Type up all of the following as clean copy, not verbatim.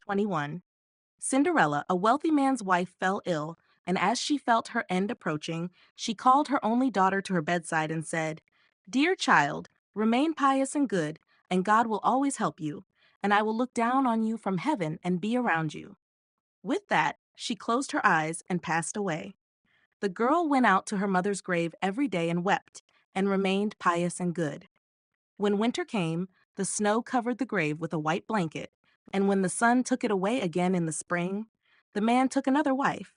21. Cinderella, a wealthy man's wife, fell ill, and as she felt her end approaching, she called her only daughter to her bedside and said, "Dear child, remain pious and good, and God will always help you, and I will look down on you from heaven and be around you." With that, she closed her eyes and passed away. The girl went out to her mother's grave every day and wept, and remained pious and good. When winter came, the snow covered the grave with a white blanket, and when the sun took it away again in the spring, the man took another wife.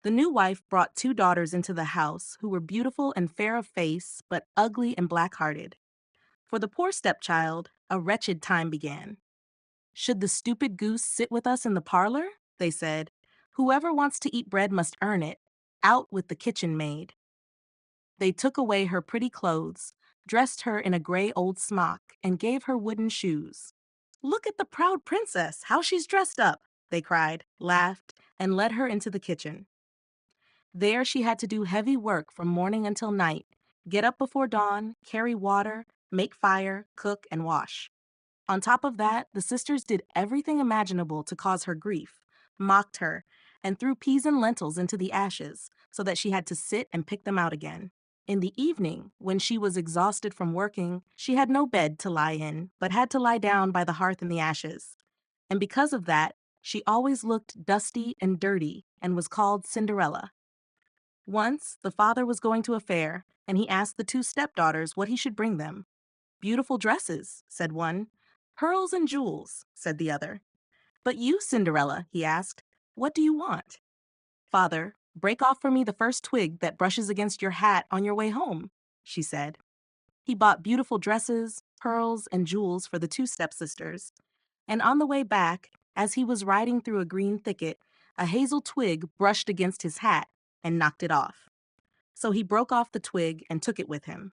The new wife brought two daughters into the house who were beautiful and fair of face, but ugly and black-hearted. For the poor stepchild, a wretched time began. "Should the stupid goose sit with us in the parlor?" they said. "Whoever wants to eat bread must earn it. Out with the kitchen maid." They took away her pretty clothes, dressed her in a gray old smock, and gave her wooden shoes. "Look at the proud princess, how she's dressed up," they cried, laughed, and led her into the kitchen. There she had to do heavy work from morning until night, get up before dawn, carry water, make fire, cook, and wash. On top of that, the sisters did everything imaginable to cause her grief, mocked her, and threw peas and lentils into the ashes so that she had to sit and pick them out again. In the evening, when she was exhausted from working, she had no bed to lie in, but had to lie down by the hearth in the ashes. And because of that, she always looked dusty and dirty and was called Cinderella. Once, the father was going to a fair, and he asked the two stepdaughters what he should bring them. "Beautiful dresses," said one. "Pearls and jewels," said the other. "But you, Cinderella," he asked, "what do you want?" "Father, break off for me the first twig that brushes against your hat on your way home," she said. He bought beautiful dresses, pearls, and jewels for the two stepsisters, and on the way back, as he was riding through a green thicket, a hazel twig brushed against his hat and knocked it off. So he broke off the twig and took it with him.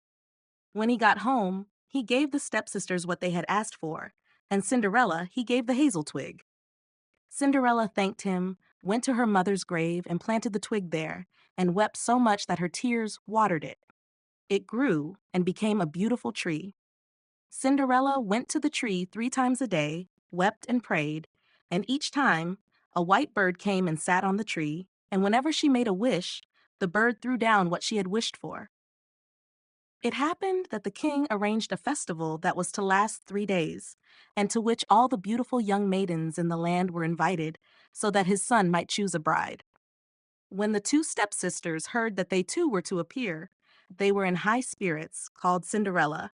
When he got home, he gave the stepsisters what they had asked for, and Cinderella he gave the hazel twig. Cinderella thanked him, went to her mother's grave and planted the twig there, and wept so much that her tears watered it. It grew and became a beautiful tree. Cinderella went to the tree 3 times a day, wept and prayed, and each time a white bird came and sat on the tree, and whenever she made a wish, the bird threw down what she had wished for. It happened that the king arranged a festival that was to last 3 days, and to which all the beautiful young maidens in the land were invited, so that his son might choose a bride. When the two stepsisters heard that they too were to appear, they were in high spirits, called Cinderella,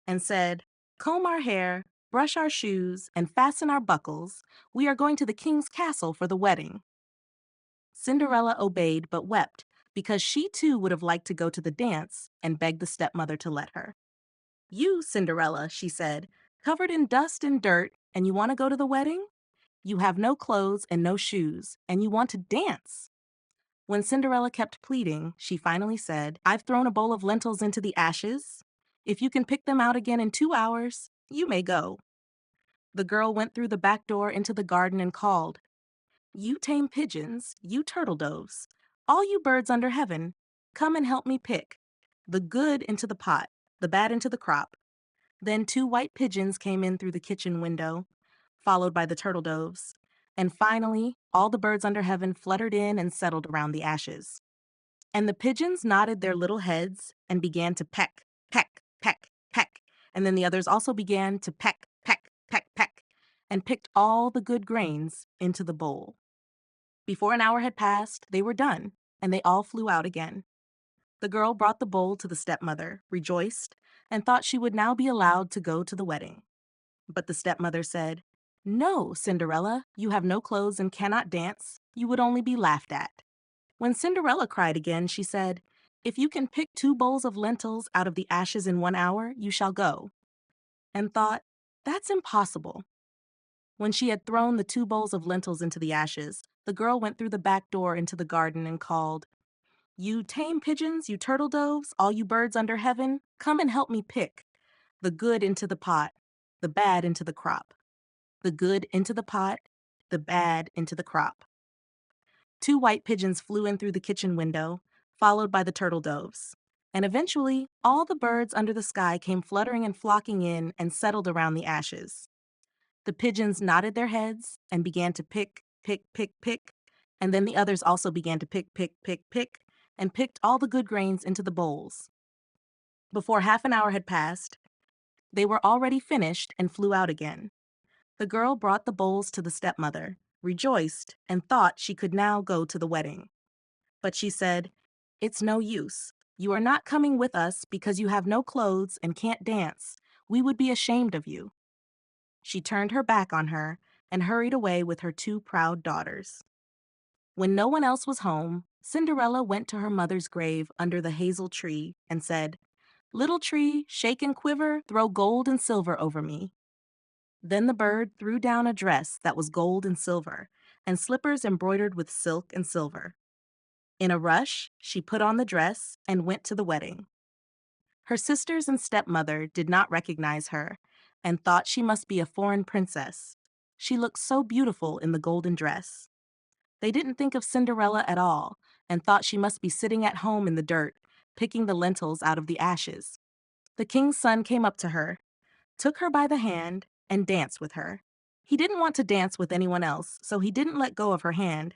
and said, "Comb our hair, brush our shoes, and fasten our buckles. We are going to the king's castle for the wedding." Cinderella obeyed but wept, because she too would have liked to go to the dance, and begged the stepmother to let her. "You, Cinderella," she said, "covered in dust and dirt, and you want to go to the wedding? You have no clothes and no shoes, and you want to dance." When Cinderella kept pleading, she finally said, "I've thrown a bowl of lentils into the ashes. If you can pick them out again in 2 hours, you may go." The girl went through the back door into the garden and called, "You tame pigeons, you turtle doves, all you birds under heaven, come and help me pick the good into the pot, the bad into the crop." Then 2 white pigeons came in through the kitchen window, followed by the turtle doves, and finally all the birds under heaven fluttered in and settled around the ashes. And the pigeons nodded their little heads and began to peck, peck, peck, peck, and then the others also began to peck, peck, peck, peck, and picked all the good grains into the bowl. Before an hour had passed, they were done, and they all flew out again. The girl brought the bowl to the stepmother, rejoiced, and thought she would now be allowed to go to the wedding. But the stepmother said, "No, Cinderella, you have no clothes and cannot dance. You would only be laughed at." When Cinderella cried again, she said, "If you can pick 2 bowls of lentils out of the ashes in 1 hour, you shall go," and thought, "That's impossible." When she had thrown the 2 bowls of lentils into the ashes, the girl went through the back door into the garden and called, "You tame pigeons, you turtle doves, all you birds under heaven, come and help me pick the good into the pot, the bad into the crop. The good into the pot, the bad into the crop." 2 white pigeons flew in through the kitchen window, followed by the turtle doves. And eventually, all the birds under the sky came fluttering and flocking in and settled around the ashes. The pigeons nodded their heads and began to pick, pick, pick, pick, and then the others also began to pick, pick, pick, pick, and picked all the good grains into the bowls. Before half an hour had passed, they were already finished and flew out again. The girl brought the bowls to the stepmother, rejoiced, and thought she could now go to the wedding. But she said, "It's no use. You are not coming with us because you have no clothes and can't dance. We would be ashamed of you." She turned her back on her and hurried away with her two proud daughters. When no one else was home, Cinderella went to her mother's grave under the hazel tree and said, "Little tree, shake and quiver, throw gold and silver over me." Then the bird threw down a dress that was gold and silver, and slippers embroidered with silk and silver. In a rush, she put on the dress and went to the wedding. Her sisters and stepmother did not recognize her and thought she must be a foreign princess. She looked so beautiful in the golden dress. They didn't think of Cinderella at all and thought she must be sitting at home in the dirt, picking the lentils out of the ashes. The king's son came up to her, took her by the hand, and danced with her. He didn't want to dance with anyone else, so he didn't let go of her hand,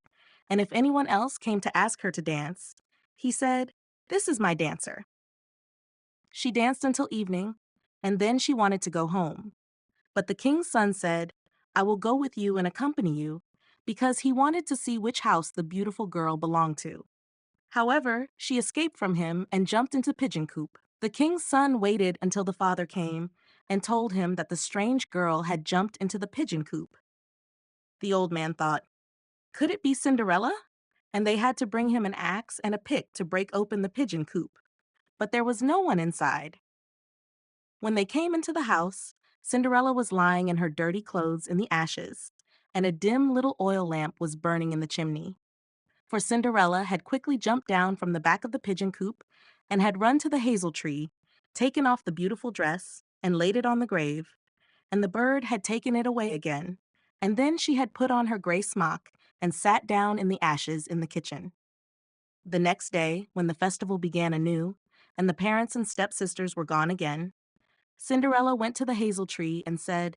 and if anyone else came to ask her to dance, he said, "This is my dancer." She danced until evening, and then she wanted to go home. But the king's son said, "I will go with you and accompany you," because he wanted to see which house the beautiful girl belonged to. However, she escaped from him and jumped into Pigeon Coop. The king's son waited until the father came and told him that the strange girl had jumped into the pigeon coop. The old man thought, could it be Cinderella? And they had to bring him an axe and a pick to break open the pigeon coop. But there was no one inside. When they came into the house, Cinderella was lying in her dirty clothes in the ashes, and a dim little oil lamp was burning in the chimney. For Cinderella had quickly jumped down from the back of the pigeon coop and had run to the hazel tree, taken off the beautiful dress, and laid it on the grave, and the bird had taken it away again, and then she had put on her gray smock and sat down in the ashes in the kitchen. The next day, when the festival began anew, and the parents and stepsisters were gone again, Cinderella went to the hazel tree and said,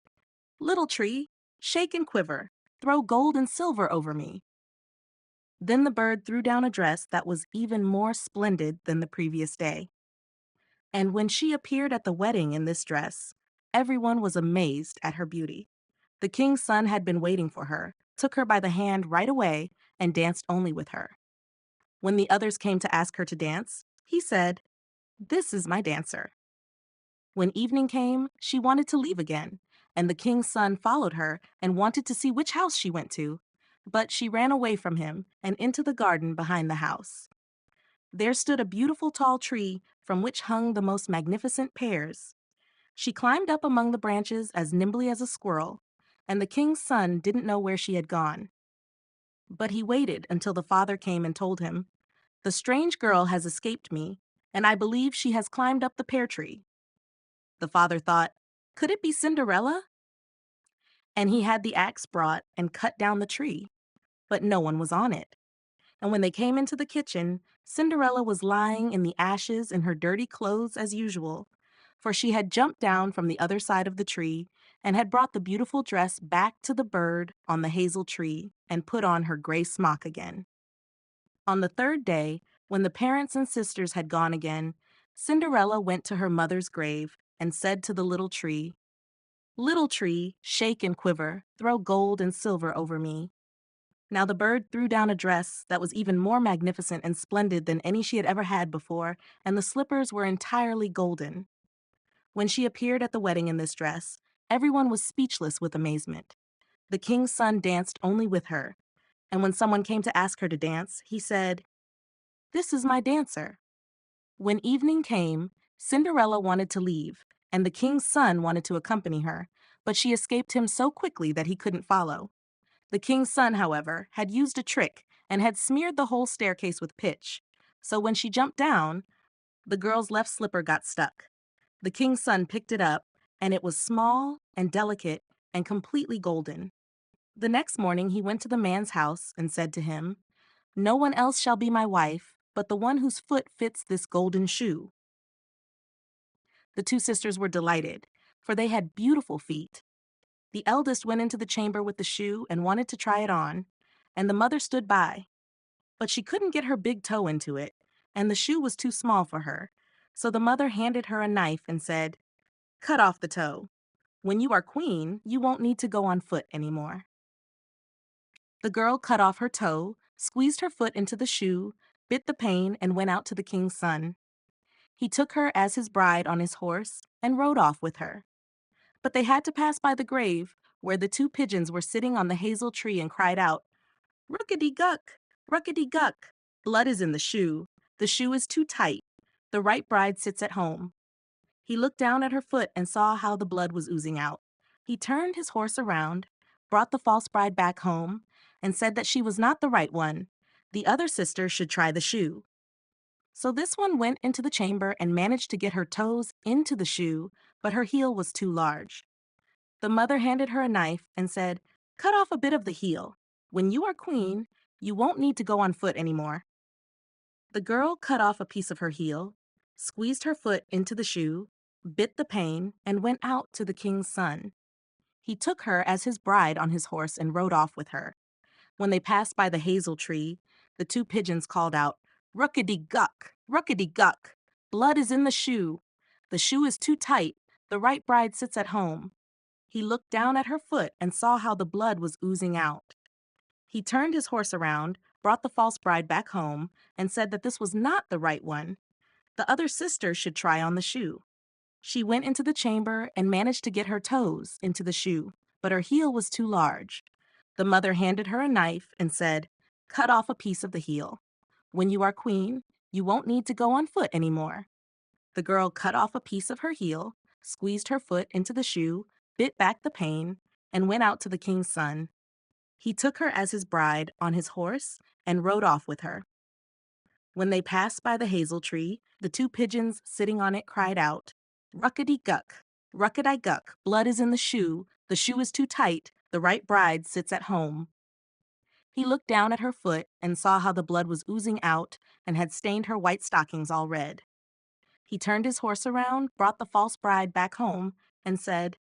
"Little tree, shake and quiver, throw gold and silver over me." Then the bird threw down a dress that was even more splendid than the previous day. And when she appeared at the wedding in this dress, everyone was amazed at her beauty. The king's son had been waiting for her, took her by the hand right away, and danced only with her. When the others came to ask her to dance, he said, "This is my dancer." When evening came, she wanted to leave again, and the king's son followed her and wanted to see which house she went to, but she ran away from him and into the garden behind the house. There stood a beautiful tall tree from which hung the most magnificent pears. She climbed up among the branches as nimbly as a squirrel, and the king's son didn't know where she had gone. But he waited until the father came and told him, "The strange girl has escaped me, and I believe she has climbed up the pear tree." The father thought, could it be Cinderella? And he had the axe brought and cut down the tree, but no one was on it. And when they came into the kitchen, Cinderella was lying in the ashes in her dirty clothes as usual, for she had jumped down from the other side of the tree and had brought the beautiful dress back to the bird on the hazel tree and put on her gray smock again. On the third day, when the parents and sisters had gone again, Cinderella went to her mother's grave and said to the little tree, "Little tree, shake and quiver, throw gold and silver over me." Now the bird threw down a dress that was even more magnificent and splendid than any she had ever had before, and the slippers were entirely golden. When she appeared at the wedding in this dress, everyone was speechless with amazement. The king's son danced only with her, and when someone came to ask her to dance, he said, "This is my dancer." When evening came, Cinderella wanted to leave, and the king's son wanted to accompany her, but she escaped him so quickly that he couldn't follow. The king's son, however, had used a trick and had smeared the whole staircase with pitch, so when she jumped down, the girl's left slipper got stuck. The king's son picked it up, and it was small and delicate and completely golden. The next morning he went to the man's house and said to him, "No one else shall be my wife but the one whose foot fits this golden shoe." The two sisters were delighted, for they had beautiful feet. The eldest went into the chamber with the shoe and wanted to try it on, and the mother stood by. But she couldn't get her big toe into it, and the shoe was too small for her. So the mother handed her a knife and said, "Cut off the toe. When you are queen, you won't need to go on foot anymore." The girl cut off her toe, squeezed her foot into the shoe, bit the pain, and went out to the king's son. He took her as his bride on his horse and rode off with her. But they had to pass by the grave, where the two pigeons were sitting on the hazel tree and cried out, "Ruckety-guck, ruckety-guck, blood is in the shoe. The shoe is too tight. The right bride sits at home." He looked down at her foot and saw how the blood was oozing out. He turned his horse around, brought the false bride back home, and said that she was not the right one. The other sister should try the shoe. So this one went into the chamber and managed to get her toes into the shoe, but her heel was too large. The mother handed her a knife and said, "Cut off a bit of the heel. When you are queen, you won't need to go on foot anymore." The girl cut off a piece of her heel, squeezed her foot into the shoe, bit the pain, and went out to the king's son. He took her as his bride on his horse and rode off with her. When they passed by the hazel tree, the two pigeons called out, "Ruckety-guck, ruckety-guck, blood is in the shoe. The shoe is too tight. The right bride sits at home." He looked down at her foot and saw how the blood was oozing out. He turned his horse around, brought the false bride back home, and said that this was not the right one. The other sister should try on the shoe. She went into the chamber and managed to get her toes into the shoe, but her heel was too large. The mother handed her a knife and said, "Cut off a piece of the heel. When you are queen, you won't need to go on foot anymore." The girl cut off a piece of her heel, squeezed her foot into the shoe, bit back the pain, and went out to the king's son. He took her as his bride on his horse and rode off with her. When they passed by the hazel tree, the two pigeons sitting on it cried out, "Ruckety-guck, ruckety-guck, blood is in the shoe is too tight, the right bride sits at home." He looked down at her foot and saw how the blood was oozing out and had stained her white stockings all red. He turned his horse around, brought the false bride back home, and said,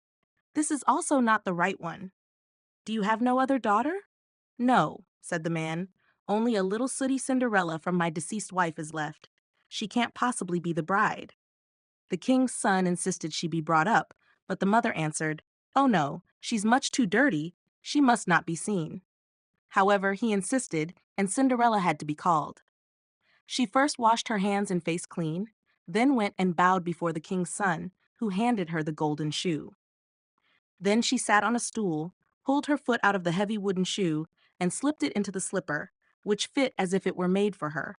"This is also not the right one. Do you have no other daughter?" "No," said the man. "Only a little sooty Cinderella from my deceased wife is left. She can't possibly be the bride." The king's son insisted she be brought up, but the mother answered, "Oh no, she's much too dirty. She must not be seen." However, he insisted, and Cinderella had to be called. She first washed her hands and face clean, then went and bowed before the king's son, who handed her the golden shoe. Then she sat on a stool, pulled her foot out of the heavy wooden shoe, and slipped it into the slipper, which fit as if it were made for her.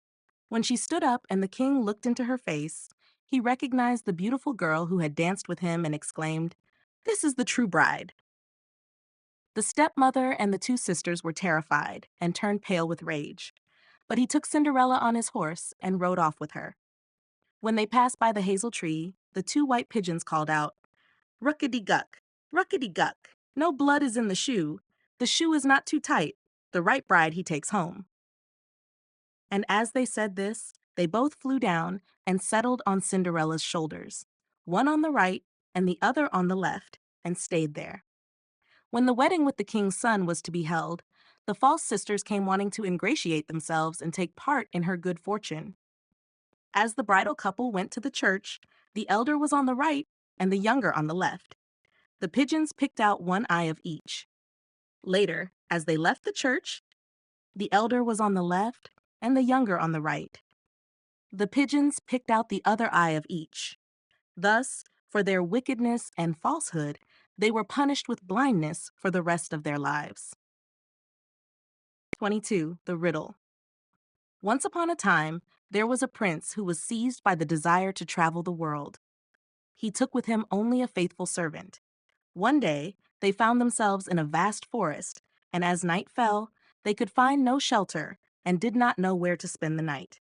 When she stood up and the king looked into her face, he recognized the beautiful girl who had danced with him and exclaimed, "This is the true bride." The stepmother and the two sisters were terrified and turned pale with rage. But he took Cinderella on his horse and rode off with her. When they passed by the hazel tree, the two white pigeons called out, "Ruckety-guck, ruckety-guck, no blood is in the shoe. The shoe is not too tight. The right bride he takes home." And as they said this, they both flew down and settled on Cinderella's shoulders, one on the right and the other on the left, and stayed there. When the wedding with the king's son was to be held, the false sisters came wanting to ingratiate themselves and take part in her good fortune. As the bridal couple went to the church, the elder was on the right and the younger on the left. The pigeons picked out one eye of each. Later, as they left the church, the elder was on the left and the younger on the right. The pigeons picked out the other eye of each. Thus, for their wickedness and falsehood, they were punished with blindness for the rest of their lives. 22. The Riddle. Once upon a time, there was a prince who was seized by the desire to travel the world. He took with him only a faithful servant. One day, they found themselves in a vast forest, and as night fell, they could find no shelter and did not know where to spend the night.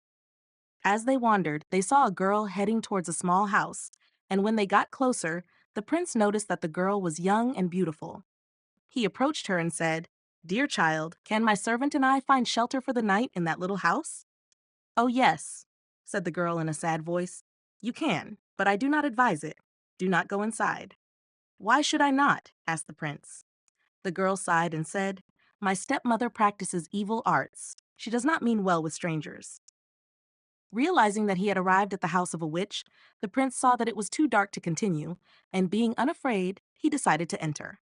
As they wandered, they saw a girl heading towards a small house, and when they got closer, the prince noticed that the girl was young and beautiful. He approached her and said, "Dear child, can my servant and I find shelter for the night in that little house?" "Oh, yes," said the girl in a sad voice. "You can, but I do not advise it. Do not go inside." "Why should I not?" asked the prince. The girl sighed and said, "My stepmother practices evil arts. She does not mean well with strangers." Realizing that he had arrived at the house of a witch, the prince saw that it was too dark to continue, and being unafraid, he decided to enter.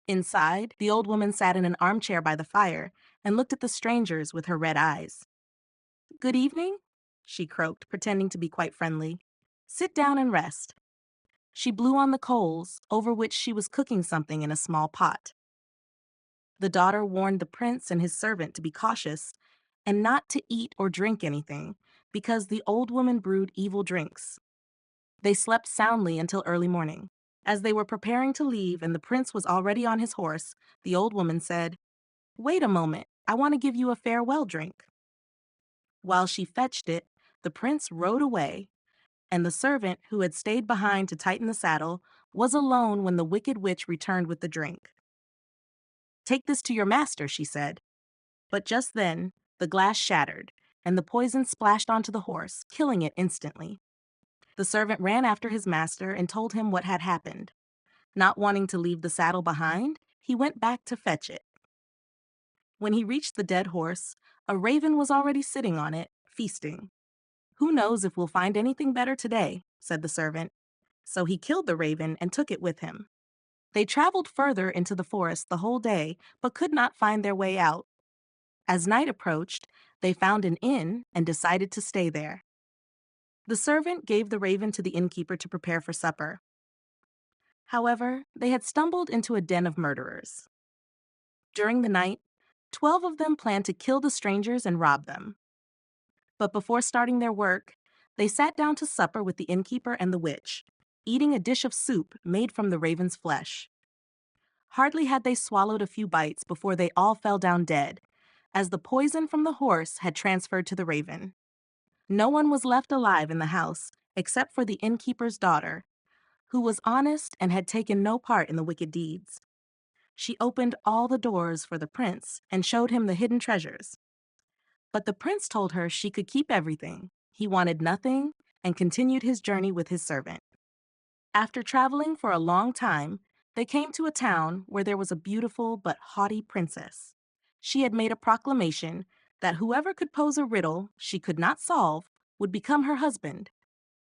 Inside, the old woman sat in an armchair by the fire and looked at the strangers with her red eyes. "Good evening," she croaked, pretending to be quite friendly. "Sit down and rest." She blew on the coals, over which she was cooking something in a small pot. The daughter warned the prince and his servant to be cautious and not to eat or drink anything, because the old woman brewed evil drinks. They slept soundly until early morning. As they were preparing to leave and the prince was already on his horse, the old woman said, "Wait a moment, I want to give you a farewell drink." While she fetched it, the prince rode away, and the servant, who had stayed behind to tighten the saddle, was alone when the wicked witch returned with the drink. "Take this to your master," she said. But just then, the glass shattered, and the poison splashed onto the horse, killing it instantly. The servant ran after his master and told him what had happened. Not wanting to leave the saddle behind, he went back to fetch it. When he reached the dead horse, a raven was already sitting on it, feasting. "Who knows if we'll find anything better today," said the servant. So he killed the raven and took it with him. They traveled further into the forest the whole day, but could not find their way out. As night approached, they found an inn and decided to stay there. The servant gave the raven to the innkeeper to prepare for supper. However, they had stumbled into a den of murderers. During the night, 12 of them planned to kill the strangers and rob them. But before starting their work, they sat down to supper with the innkeeper and the witch, eating a dish of soup made from the raven's flesh. Hardly had they swallowed a few bites before they all fell down dead, as the poison from the horse had transferred to the raven. No one was left alive in the house except for the innkeeper's daughter, who was honest and had taken no part in the wicked deeds. She opened all the doors for the prince and showed him the hidden treasures. But the prince told her she could keep everything. He wanted nothing and continued his journey with his servant. After traveling for a long time, they came to a town where there was a beautiful but haughty princess. She had made a proclamation that whoever could pose a riddle she could not solve would become her husband,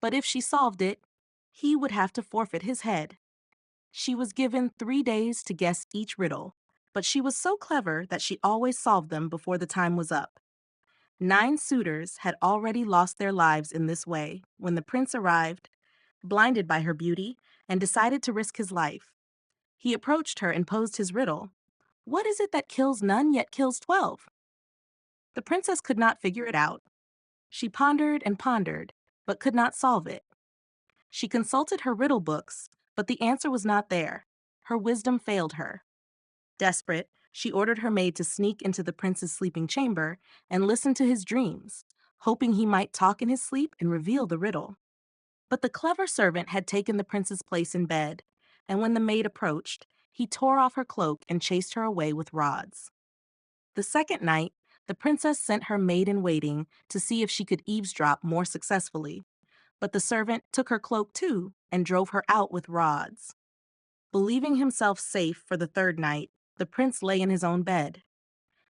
but if she solved it, he would have to forfeit his head. She was given 3 days to guess each riddle, but she was so clever that she always solved them before the time was up. 9 suitors had already lost their lives in this way when the prince arrived, blinded by her beauty, and decided to risk his life. He approached her and posed his riddle. "What is it that kills none yet kills 12?" The princess could not figure it out. She pondered, but could not solve it. She consulted her riddle books, but the answer was not there. Her wisdom failed her. Desperate, she ordered her maid to sneak into the prince's sleeping chamber and listen to his dreams, hoping he might talk in his sleep and reveal the riddle. But the clever servant had taken the prince's place in bed, and when the maid approached, he tore off her cloak and chased her away with rods. The second night, the princess sent her maid-in-waiting to see if she could eavesdrop more successfully, but the servant took her cloak too and drove her out with rods. Believing himself safe for the third night, the prince lay in his own bed.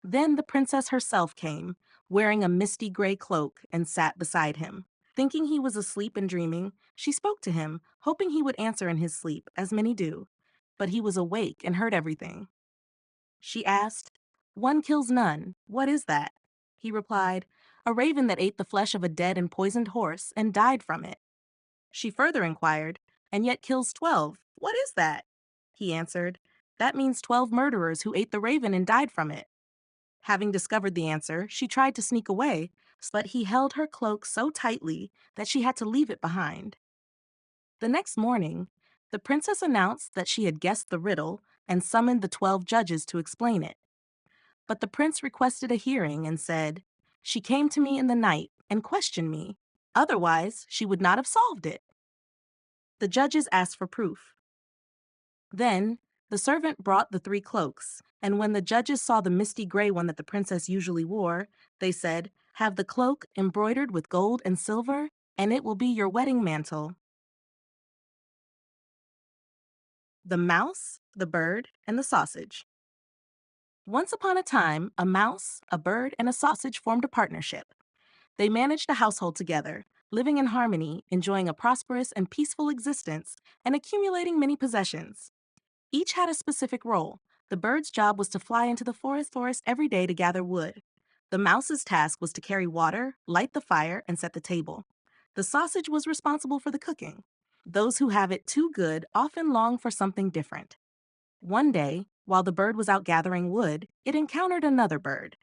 Then the princess herself came, wearing a misty gray cloak, and sat beside him. Thinking he was asleep and dreaming, she spoke to him, hoping he would answer in his sleep, as many do. But he was awake and heard everything. She asked, "One kills none. What is that?" He replied, "A raven that ate the flesh of a dead and poisoned horse and died from it." She further inquired, "And yet kills 12. What is that?" He answered, "That means 12 murderers who ate the raven and died from it." Having discovered the answer, she tried to sneak away, but he held her cloak so tightly that she had to leave it behind. The next morning, the princess announced that she had guessed the riddle and summoned the 12 judges to explain it. But the prince requested a hearing and said, "She came to me in the night and questioned me. Otherwise, she would not have solved it." The judges asked for proof. Then, the servant brought the 3 cloaks, and when the judges saw the misty gray one that the princess usually wore, they said, "Have the cloak embroidered with gold and silver, and it will be your wedding mantle." The Mouse, the Bird, and the Sausage. Once upon a time, a mouse, a bird, and a sausage formed a partnership. They managed a household together, living in harmony, enjoying a prosperous and peaceful existence, and accumulating many possessions. Each had a specific role. The bird's job was to fly into the forest every day to gather wood. The mouse's task was to carry water, light the fire, and set the table. The sausage was responsible for the cooking. Those who have it too good often long for something different. One day, while the bird was out gathering wood, it encountered another bird.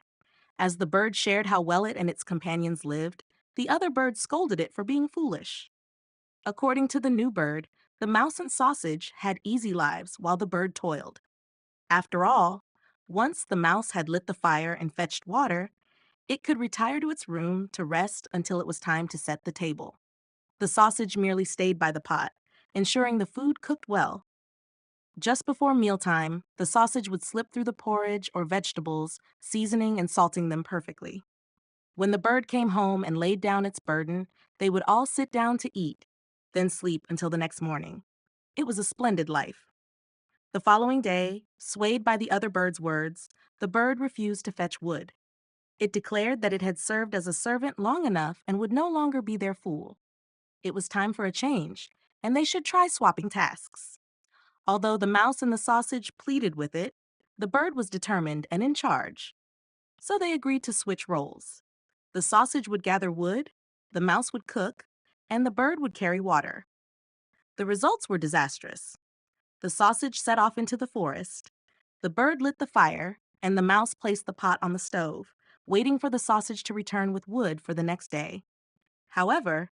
As the bird shared how well it and its companions lived, the other bird scolded it for being foolish. According to the new bird, the mouse and sausage had easy lives while the bird toiled. After all, once the mouse had lit the fire and fetched water, it could retire to its room to rest until it was time to set the table. The sausage merely stayed by the pot, ensuring the food cooked well. Just before mealtime, the sausage would slip through the porridge or vegetables, seasoning and salting them perfectly. When the bird came home and laid down its burden, they would all sit down to eat, then sleep until the next morning. It was a splendid life. The following day, swayed by the other bird's words, the bird refused to fetch wood. It declared that it had served as a servant long enough and would no longer be their fool. It was time for a change, and they should try swapping tasks. Although the mouse and the sausage pleaded with it, the bird was determined and in charge. So they agreed to switch roles. The sausage would gather wood, the mouse would cook, and the bird would carry water. The results were disastrous. The sausage set off into the forest. The bird lit the fire, and the mouse placed the pot on the stove, waiting for the sausage to return with wood for the next day. However,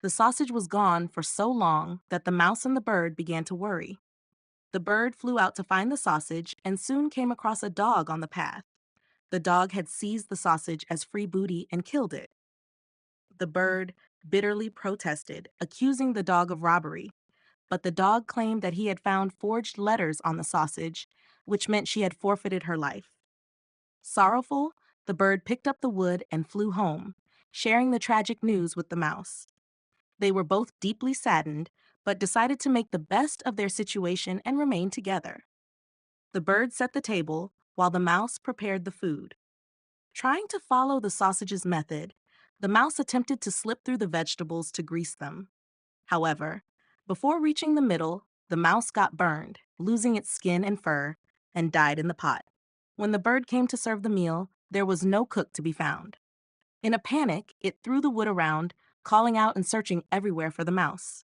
the sausage was gone for so long that the mouse and the bird began to worry. The bird flew out to find the sausage and soon came across a dog on the path. The dog had seized the sausage as free booty and killed it. The bird bitterly protested, accusing the dog of robbery, but the dog claimed that he had found forged letters on the sausage, which meant she had forfeited her life. Sorrowful, the bird picked up the wood and flew home, sharing the tragic news with the mouse. They were both deeply saddened, but decided to make the best of their situation and remain together. The bird set the table, while the mouse prepared the food. Trying to follow the sausage's method, the mouse attempted to slip through the vegetables to grease them. However, before reaching the middle, the mouse got burned, losing its skin and fur, and died in the pot. When the bird came to serve the meal, there was no cook to be found. In a panic, it threw the wood around, calling out and searching everywhere for the mouse.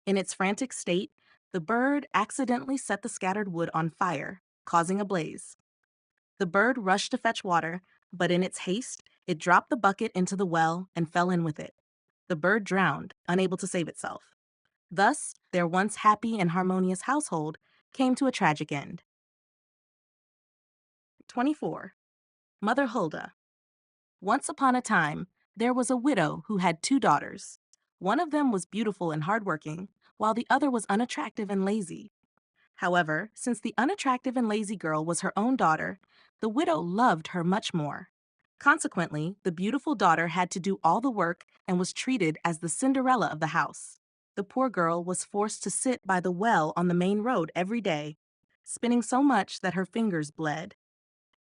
In its frantic state, the bird accidentally set the scattered wood on fire, causing a blaze. The bird rushed to fetch water, but in its haste, it dropped the bucket into the well and fell in with it. The bird drowned, unable to save itself. Thus, their once happy and harmonious household came to a tragic end. 24. Mother Hulda. Once upon a time, there was a widow who had 2 daughters. One of them was beautiful and hardworking, while the other was unattractive and lazy. However, since the unattractive and lazy girl was her own daughter, the widow loved her much more. Consequently, the beautiful daughter had to do all the work and was treated as the Cinderella of the house. The poor girl was forced to sit by the well on the main road every day, spinning so much that her fingers bled.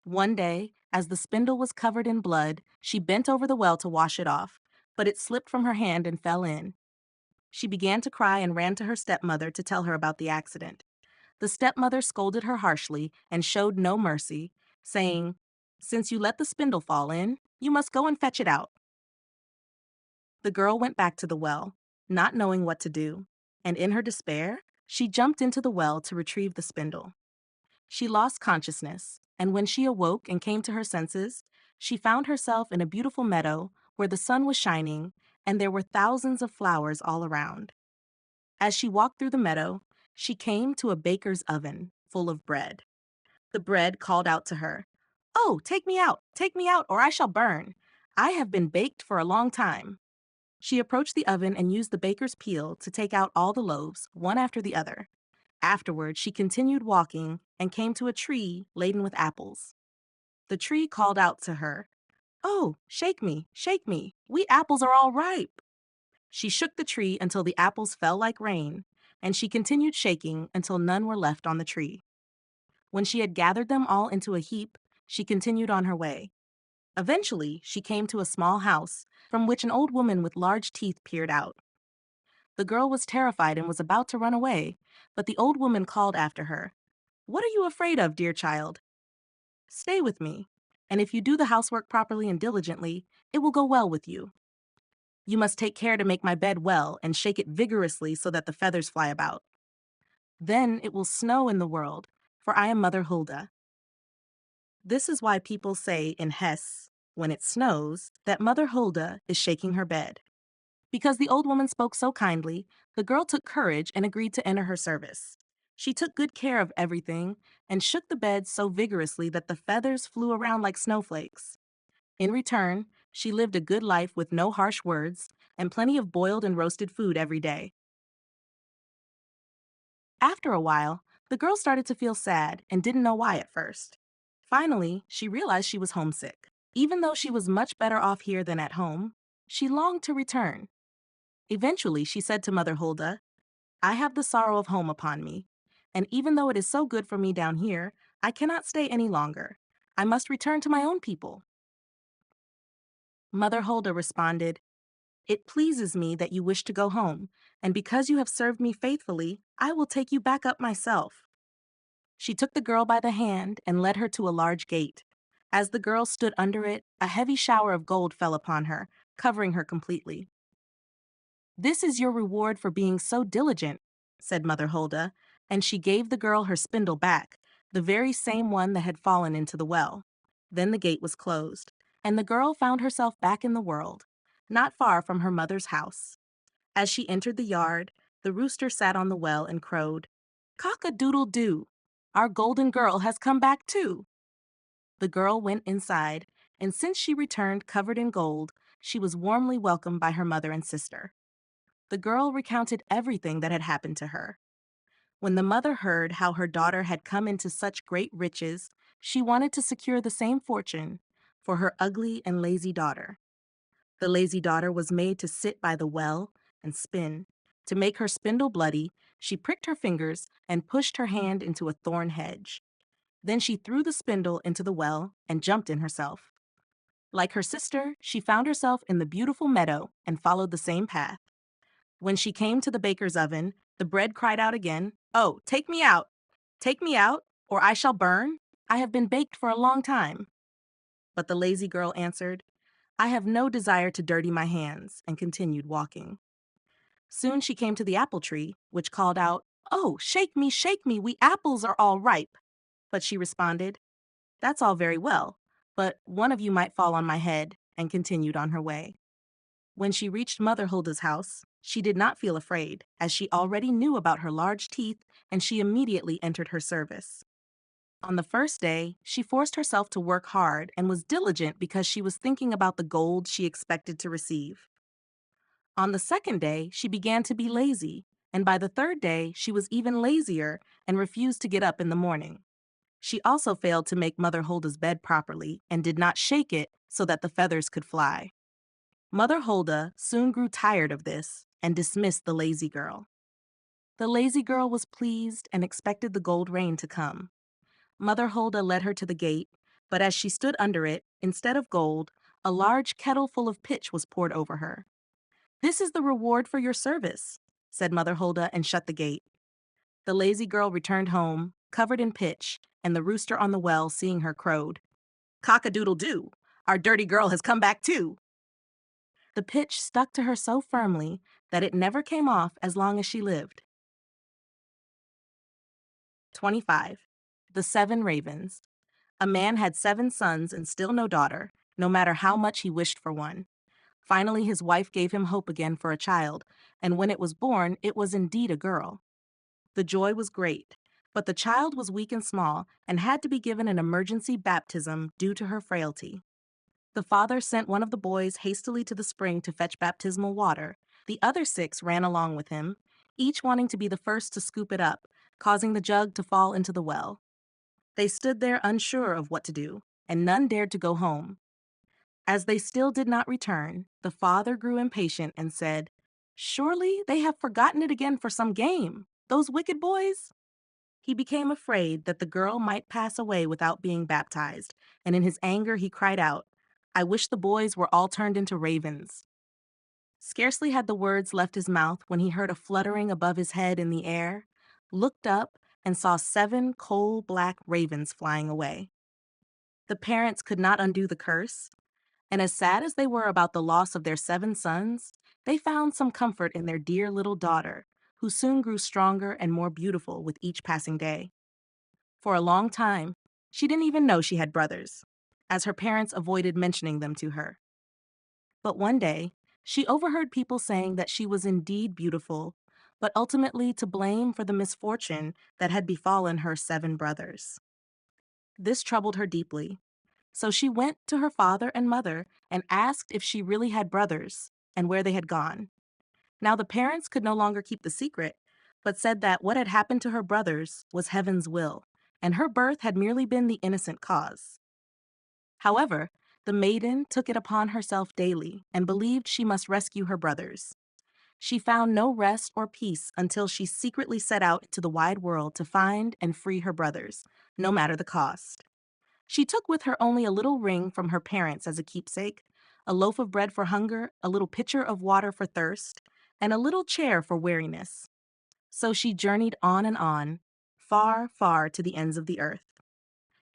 One day, as the spindle was covered in blood, she bent over the well to wash it off, but it slipped from her hand and fell in. She began to cry and ran to her stepmother to tell her about the accident. The stepmother scolded her harshly and showed no mercy, saying, "Since you let the spindle fall in, you must go and fetch it out." The girl went back to the well, not knowing what to do, and in her despair, she jumped into the well to retrieve the spindle. She lost consciousness, and when she awoke and came to her senses, she found herself in a beautiful meadow where the sun was shining and there were thousands of flowers all around. As she walked through the meadow, she came to a baker's oven full of bread. The bread called out to her, "Oh, take me out, or I shall burn. I have been baked for a long time." She approached the oven and used the baker's peel to take out all the loaves, one after the other. Afterward, she continued walking and came to a tree laden with apples. The tree called out to her, "Oh, shake me, we apples are all ripe." She shook the tree until the apples fell like rain. and she continued shaking until none were left on the tree. When she had gathered them all into a heap, she continued on her way. Eventually, she came to a small house from which an old woman with large teeth peered out. The girl was terrified and was about to run away, but the old woman called after her, "What are you afraid of, dear child? Stay with me, and if you do the housework properly and diligently, it will go well with you. You must take care to make my bed well and shake it vigorously so that the feathers fly about. Then it will snow in the world, for I am Mother Hulda." This is why people say in Hesse, when it snows, that Mother Hulda is shaking her bed. Because the old woman spoke so kindly, the girl took courage and agreed to enter her service. She took good care of everything and shook the bed so vigorously that the feathers flew around like snowflakes. In return, she lived a good life with no harsh words and plenty of boiled and roasted food every day. After a while, the girl started to feel sad and didn't know why at first. Finally, she realized she was homesick. Even though she was much better off here than at home, she longed to return. Eventually, she said to Mother Hulda, "I have the sorrow of home upon me, and even though it is so good for me down here, I cannot stay any longer. I must return to my own people." Mother Hulda responded, "It pleases me that you wish to go home, and because you have served me faithfully, I will take you back up myself." She took the girl by the hand and led her to a large gate. As the girl stood under it, a heavy shower of gold fell upon her, covering her completely. "This is your reward for being so diligent," said Mother Hulda, and she gave the girl her spindle back, the very same one that had fallen into the well. Then the gate was closed, and the girl found herself back in the world, not far from her mother's house. As she entered the yard, the rooster sat on the well and crowed, "Cock-a-doodle-doo! Our golden girl has come back too." The girl went inside, and since she returned covered in gold, she was warmly welcomed by her mother and sister. The girl recounted everything that had happened to her. When the mother heard how her daughter had come into such great riches, she wanted to secure the same fortune for her ugly and lazy daughter. The lazy daughter was made to sit by the well and spin. To make her spindle bloody, she pricked her fingers and pushed her hand into a thorn hedge. Then she threw the spindle into the well and jumped in herself. Like her sister, she found herself in the beautiful meadow and followed the same path. When she came to the baker's oven, the bread cried out again, "Oh, take me out! Take me out, or I shall burn. I have been baked for a long time." But the lazy girl answered, "I have no desire to dirty my hands," and continued walking. Soon she came to the apple tree, which called out, "Oh, shake me, we apples are all ripe." But she responded, "That's all very well, but one of you might fall on my head," and continued on her way. When she reached Mother Hulda's house, she did not feel afraid, as she already knew about her large teeth, and she immediately entered her service. On the first day, she forced herself to work hard and was diligent because she was thinking about the gold she expected to receive. On the second day, she began to be lazy, and by the third day, she was even lazier and refused to get up in the morning. She also failed to make Mother Hulda's bed properly and did not shake it so that the feathers could fly. Mother Hulda soon grew tired of this and dismissed the lazy girl. The lazy girl was pleased and expected the gold rain to come. Mother Hulda led her to the gate, but as she stood under it, instead of gold, a large kettle full of pitch was poured over her. "This is the reward for your service," said Mother Hulda, and shut the gate. The lazy girl returned home, covered in pitch, and the rooster on the well, seeing her, crowed, "Cock-a-doodle-doo! Our dirty girl has come back too." The pitch stuck to her so firmly that it never came off as long as she lived. 25. The 7 Ravens. A man had 7 sons and still no daughter, no matter how much he wished for one. Finally, his wife gave him hope again for a child, and when it was born, it was indeed a girl. The joy was great, but the child was weak and small and had to be given an emergency baptism due to her frailty. The father sent one of the boys hastily to the spring to fetch baptismal water. The other 6 ran along with him, each wanting to be the first to scoop it up, causing the jug to fall into the well. They stood there unsure of what to do, and none dared to go home. As they still did not return, the father grew impatient and said, "Surely they have forgotten it again for some game." Those wicked boys? He became afraid that the girl might pass away without being baptized, and in his anger he cried out, I wish the boys were all turned into ravens. Scarcely had the words left his mouth when he heard a fluttering above his head in the air, looked up, and saw 7 coal-black ravens flying away. The parents could not undo the curse, and as sad as they were about the loss of their 7 sons, they found some comfort in their dear little daughter, who soon grew stronger and more beautiful with each passing day. For a long time, she didn't even know she had brothers, as her parents avoided mentioning them to her. But one day, she overheard people saying that she was indeed beautiful, but ultimately to blame for the misfortune that had befallen her 7 brothers. This troubled her deeply, so she went to her father and mother and asked if she really had brothers and where they had gone. Now the parents could no longer keep the secret, but said that what had happened to her brothers was heaven's will, and her birth had merely been the innocent cause. However, the maiden took it upon herself daily and believed she must rescue her brothers. She found no rest or peace until she secretly set out into the wide world to find and free her brothers, no matter the cost. She took with her only a little ring from her parents as a keepsake, a loaf of bread for hunger, a little pitcher of water for thirst, and a little chair for weariness. So she journeyed on, far, far to the ends of the earth.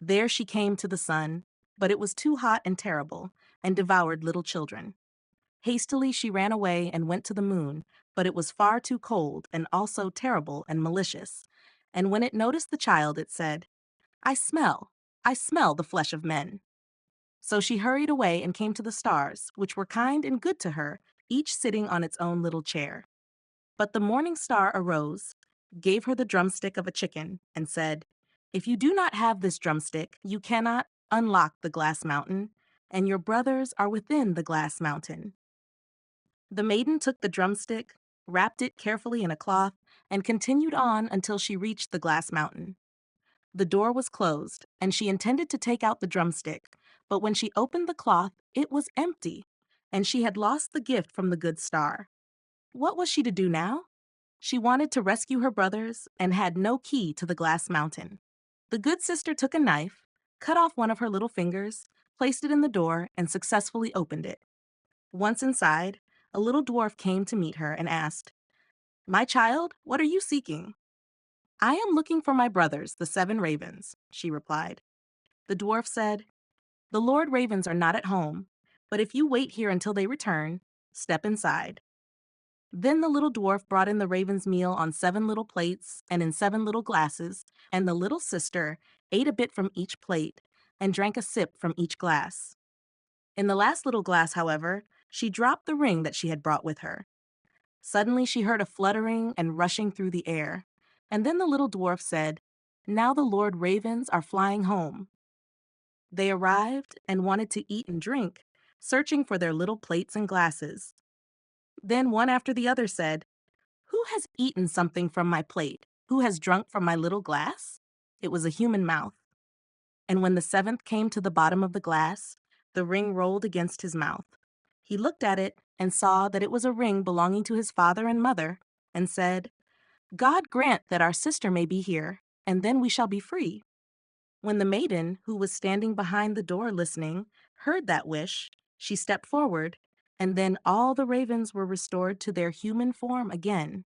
There she came to the sun, but it was too hot and terrible, and devoured little children. Hastily she ran away and went to the moon, but it was far too cold and also terrible and malicious. And when it noticed the child, it said, I smell the flesh of men. So she hurried away and came to the stars, which were kind and good to her, each sitting on its own little chair. But the morning star arose, gave her the drumstick of a chicken, and said, If you do not have this drumstick, you cannot unlock the glass mountain, and your brothers are within the glass mountain. The maiden took the drumstick, wrapped it carefully in a cloth, and continued on until she reached the glass mountain. The door was closed, and she intended to take out the drumstick, but when she opened the cloth, it was empty, and she had lost the gift from the good star. What was she to do now? She wanted to rescue her brothers and had no key to the glass mountain. The good sister took a knife, cut off one of her little fingers, placed it in the door, and successfully opened it. Once inside, a little dwarf came to meet her and asked, My child, what are you seeking? I am looking for my brothers, the 7 ravens, she replied. The dwarf said, The Lord ravens are not at home, but if you wait here until they return, step inside. Then the little dwarf brought in the raven's meal on 7 little plates and in 7 little glasses, and the little sister ate a bit from each plate and drank a sip from each glass. In the last little glass, however, she dropped the ring that she had brought with her. Suddenly she heard a fluttering and rushing through the air, and then the little dwarf said, Now the Lord ravens are flying home. They arrived and wanted to eat and drink, searching for their little plates and glasses. Then one after the other said, Who has eaten something from my plate? Who has drunk from my little glass? It was a human mouth. And when the 7th came to the bottom of the glass, the ring rolled against his mouth. He looked at it and saw that it was a ring belonging to his father and mother, and said, God grant that our sister may be here, and then we shall be free. When the maiden, who was standing behind the door listening, heard that wish, she stepped forward, and then all the ravens were restored to their human form again.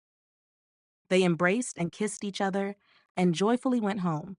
They embraced and kissed each other, and joyfully went home.